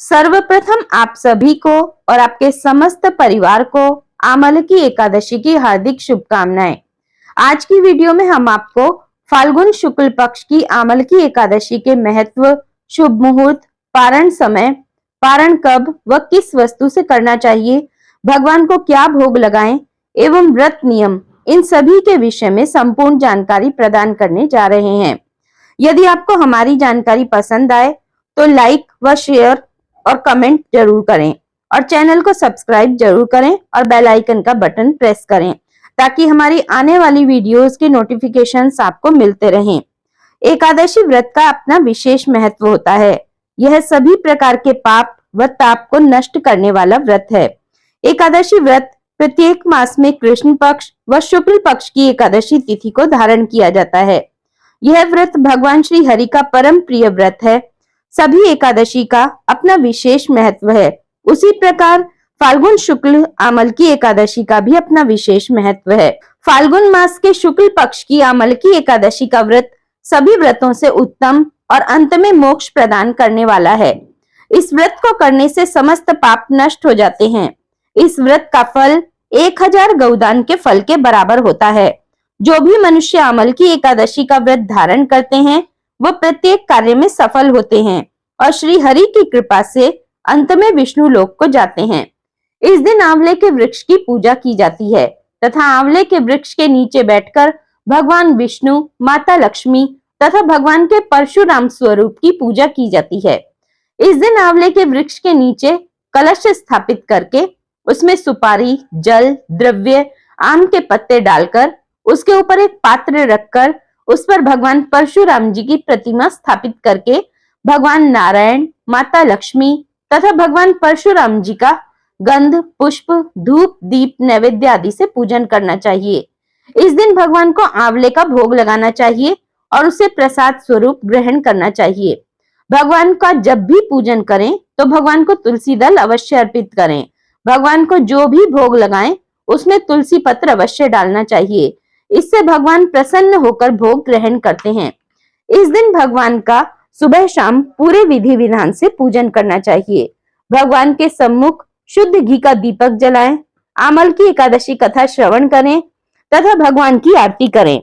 सर्वप्रथम आप सभी को और आपके समस्त परिवार को आमलकी एकादशी की हार्दिक शुभकामनाएं। आज की वीडियो में हम आपको फाल्गुन शुक्ल पक्ष की आमलकी एकादशी के महत्व, शुभ मुहूर्त, पारण समय, पारण कब व किस वस्तु से करना चाहिए, भगवान को क्या भोग लगाएं एवं व्रत नियम, इन सभी के विषय में संपूर्ण जानकारी प्रदान करने जा रहे हैं। यदि आपको हमारी जानकारी पसंद आए तो लाइक व शेयर और कमेंट जरूर करें और चैनल को सब्सक्राइब जरूर करें और बेल आइकन का बटन प्रेस करें ताकि हमारी आने वाली वीडियोस के नोटिफिकेशंस आपको मिलते रहें। एकादशी व्रत का अपना विशेष महत्व होता है। यह सभी प्रकार के पाप व ताप को नष्ट करने वाला व्रत है। एकादशी व्रत प्रत्येक मास में कृष्ण पक्ष व शुक्ल पक्ष की एकादशी तिथि को धारण किया जाता है। यह व्रत भगवान श्री हरि का परम प्रिय व्रत है। सभी एकादशी का अपना विशेष महत्व है। उसी प्रकार फाल्गुन शुक्ल आमलकी एकादशी का भी अपना विशेष महत्व है। फाल्गुन मास के शुक्ल पक्ष की आमलकी एकादशी का व्रत सभी व्रतों से उत्तम और अंत में मोक्ष प्रदान करने वाला है। इस व्रत को करने से समस्त पाप नष्ट हो जाते हैं। इस व्रत का फल 1000 गौदान के फल के बराबर होता है। जो भी मनुष्य आमलकी एकादशी का व्रत धारण करते हैं वो प्रत्येक कार्य में सफल होते हैं और श्री हरि की कृपा से अंत में विष्णु लोक को जाते हैं। इस दिन आंवले के वृक्ष की पूजा की जाती है तथा आंवले के वृक्ष के नीचे बैठकर भगवान विष्णु, माता लक्ष्मी तथा भगवान के परशुराम स्वरूप की पूजा की जाती है। इस दिन आंवले के वृक्ष के नीचे कलश स्थापित करके उसमें सुपारी, जल, द्रव्य, आम के पत्ते डालकर उसके ऊपर एक पात्र रखकर उस पर भगवान परशुराम जी की प्रतिमा स्थापित करके भगवान नारायण, माता लक्ष्मी तथा भगवान परशुराम जी का गंध, पुष्प, धूप, दीप, नैवेद्य आदि से पूजन करना चाहिए। इस दिन भगवान को आंवले का भोग लगाना चाहिए और उसे प्रसाद स्वरूप ग्रहण करना चाहिए। भगवान का जब भी पूजन करें तो भगवान को तुलसी दल अवश्य अर्पित करें। भगवान को जो भी भोग लगाएं उसमें तुलसी पत्र अवश्य डालना चाहिए। इससे भगवान प्रसन्न होकर भोग ग्रहण करते हैं। इस दिन भगवान का सुबह शाम पूरे विधि विधान से पूजन करना चाहिए। भगवान के सम्मुख शुद्ध घी का दीपक जलाएं, आमलकी एकादशी कथा श्रवण करें तथा भगवान की आरती करें।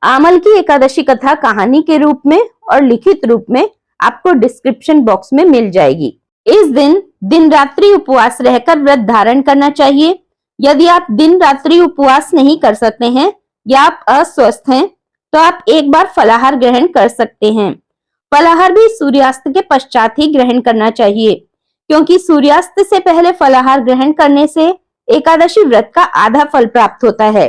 आमलकी एकादशी कथा कहानी के रूप में और लिखित रूप में आपको डिस्क्रिप्शन बॉक्स में मिल जाएगी। इस दिन दिन रात्रि उपवास रहकर व्रत धारण करना चाहिए। यदि आप दिन रात्रि उपवास नहीं कर सकते हैं या आप अस्वस्थ हैं तो आप एक बार फलाहार ग्रहण कर सकते हैं। फलाहार भी सूर्यास्त के पश्चात ही ग्रहण करना चाहिए क्योंकि सूर्यास्त से पहले फलाहार ग्रहण करने से एकादशी व्रत का आधा फल प्राप्त होता है।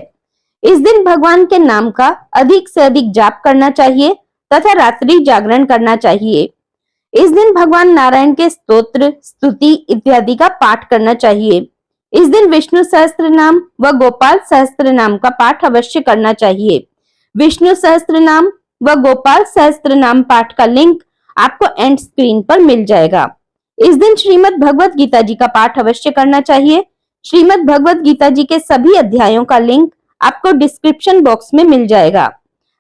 इस दिन भगवान के नाम का अधिक से अधिक जाप करना चाहिए तथा रात्रि जागरण करना चाहिए। इस दिन भगवान नारायण के स्तोत्र, स्तुति इत्यादि का पाठ करना चाहिए। इस दिन विष्णु सहस्त्र नाम व गोपाल सहस्त्र नाम का पाठ अवश्य करना चाहिए। विष्णु सहस्त्र नाम व गोपाल सहस्त्र नाम पाठ का लिंक आपको एंड स्क्रीन पर मिल जाएगा। इस दिन श्रीमद् भगवत गीता जी का पाठ अवश्य करना चाहिए। श्रीमद् भगवत गीता जी के सभी अध्यायों का लिंक आपको डिस्क्रिप्शन बॉक्स में मिल जाएगा।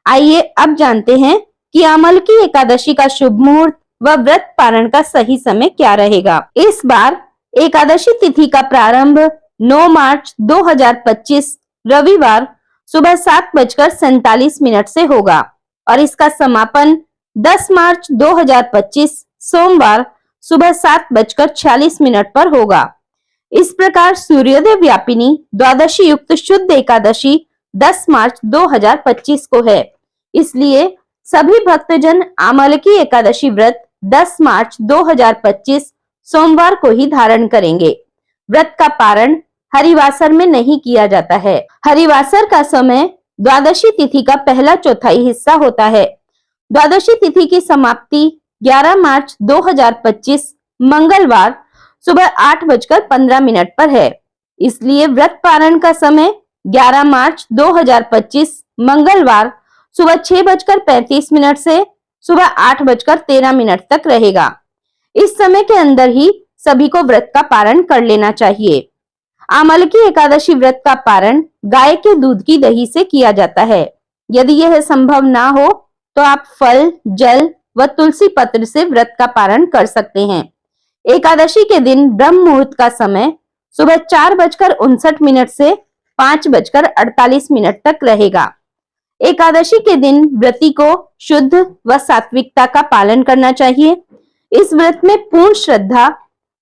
आइए अब जानते हैं कि आमलकी एकादशी का शुभ मुहूर्त व व्रत पारण का सही समय क्या रहेगा। इस बार एकादशी तिथि का प्रारंभ 9 मार्च 2025 रविवार सुबह 7:47 से होगा और इसका समापन 10 मार्च 2025 सोमवार सुबह 7:46 पर होगा। इस प्रकार सूर्योदय व्यापिनी द्वादशी युक्त शुद्ध एकादशी 10 मार्च 2025 को है। इसलिए सभी भक्तजन आमलकी एकादशी व्रत 10 मार्च 2025 सोमवार को ही धारण करेंगे। व्रत का पारण हरिवासर में नहीं किया जाता है। हरिवासर का समय द्वादशी तिथि का पहला चौथाई हिस्सा होता है। द्वादशी तिथि की समाप्ति 11 मार्च 2025 मंगलवार सुबह 8:15 पर है। इसलिए व्रत पारण का समय 11 मार्च 2025 मंगलवार सुबह 6:35 से सुबह 8:13 तक रहेगा। इस समय के अंदर ही सभी को व्रत का पारण कर लेना चाहिए। आमलकी एकादशी व्रत का पारण गाय के दूध की दही से किया जाता है। यदि यह संभव ना हो तो आप फल, जल व तुलसी पत्र से व्रत का पारण कर सकते हैं। एकादशी के दिन ब्रह्म मुहूर्त का समय सुबह 4:59 से 5:48 तक रहेगा। एकादशी के दिन व्रती को शुद्ध व सात्विकता का पालन करना चाहिए। इस व्रत में पूर्ण श्रद्धा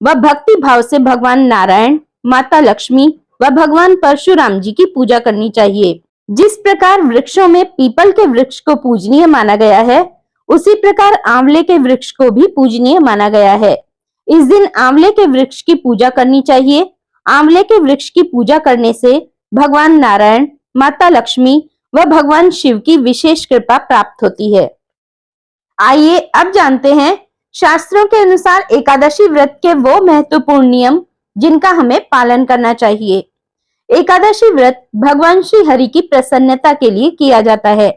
व भक्ति भाव से भगवान नारायण, माता लक्ष्मी व भगवान परशुराम जी की पूजा करनी चाहिए। जिस प्रकार वृक्षों में पीपल के वृक्ष को पूजनीय माना गया है, उसी प्रकार आंवले के वृक्ष को भी पूजनीय माना गया है। इस दिन आंवले के वृक्ष की पूजा करनी चाहिए। आंवले के वृक्ष की पूजा करने से भगवान नारायण, माता लक्ष्मी व भगवान शिव की विशेष कृपा प्राप्त होती है। आइए अब जानते हैं शास्त्रों के अनुसार एकादशी व्रत के वो महत्वपूर्ण नियम जिनका हमें पालन करना चाहिए। एकादशी व्रत भगवान श्री हरि की प्रसन्नता के लिए किया जाता है।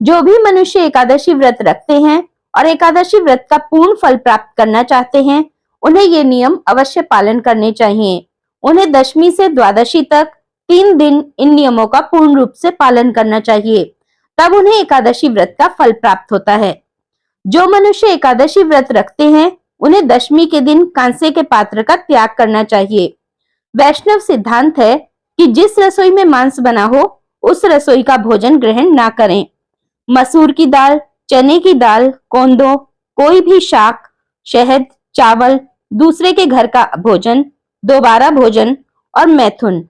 जो भी मनुष्य एकादशी व्रत रखते हैं और एकादशी व्रत का पूर्ण फल प्राप्त करना चाहते हैं, उन्हें ये नियम अवश्य पालन करने चाहिए। उन्हें दशमी से द्वादशी तक 3 दिन इन नियमों का पूर्ण रूप से पालन करना चाहिए, तब उन्हें एकादशी व्रत का फल प्राप्त होता है। जो मनुष्य एकादशी व्रत रखते हैं, उन्हें दशमी के दिन कांसे के पात्र का त्याग करना चाहिए। वैष्णव सिद्धांत है कि जिस रसोई में मांस बना हो, उस रसोई का भोजन ग्रहण ना करें। मसूर की दाल, चने की दाल, कोंदो, कोई भी शाक, शहद, चावल, दूसरे के घर का भोजन, दोबारा भोजन और मैथुन,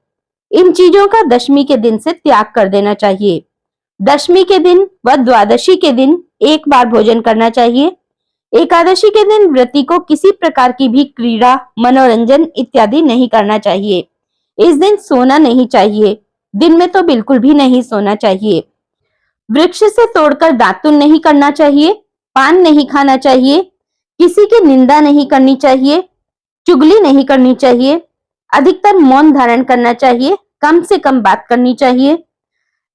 इन चीजों का दशमी के दिन से त्याग कर देना चाहिए। दशमी के दिन व द्वादशी के दिन एक बार भोजन करना चाहिए। एकादशी के दिन व्रती को किसी प्रकार की भी क्रीड़ा, मनोरंजन इत्यादि नहीं करना चाहिए। इस दिन सोना नहीं चाहिए, दिन में तो बिल्कुल भी नहीं सोना चाहिए। वृक्ष से तोड़कर दातुन नहीं करना चाहिए, पान नहीं खाना चाहिए, किसी की निंदा नहीं करनी चाहिए, चुगली नहीं करनी चाहिए, अधिकतर मौन धारण करना चाहिए, कम से कम बात करनी चाहिए।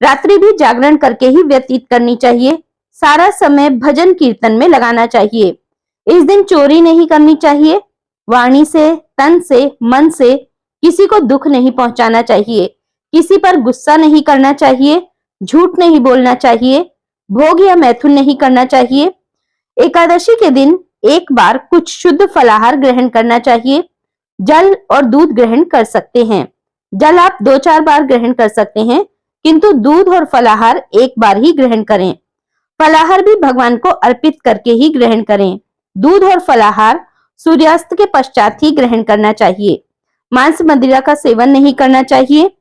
रात्रि भी जागरण करके ही व्यतीत करनी चाहिए। सारा समय भजन कीर्तन में लगाना चाहिए। इस दिन चोरी नहीं करनी चाहिए। वाणी से, तन से, मन से किसी को दुख नहीं पहुंचाना चाहिए। किसी पर गुस्सा नहीं करना चाहिए। झूठ नहीं बोलना चाहिए। भोग या मैथुन नहीं करना चाहिए। एकादशी के दिन एक बार कुछ शुद्ध फलाहार ग्रहण करना चाहिए। जल और दूध ग्रहण कर सकते हैं। जल आप 2-4 बार ग्रहण कर सकते हैं, किंतु दूध और फलाहार एक बार ही ग्रहण करें। फलाहार भी भगवान को अर्पित करके ही ग्रहण करें। दूध और फलाहार सूर्यास्त के पश्चात ही ग्रहण करना चाहिए। मांस मदिरा का सेवन नहीं करना चाहिए।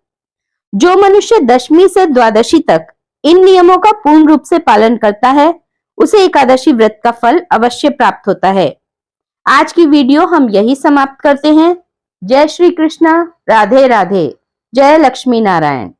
जो मनुष्य दशमी से द्वादशी तक इन नियमों का पूर्ण रूप से पालन करता है, उसे एकादशी व्रत का फल अवश्य प्राप्त होता है। आज की वीडियो हम यही समाप्त करते हैं। जय श्री कृष्णा, राधे राधे, जय लक्ष्मी नारायण।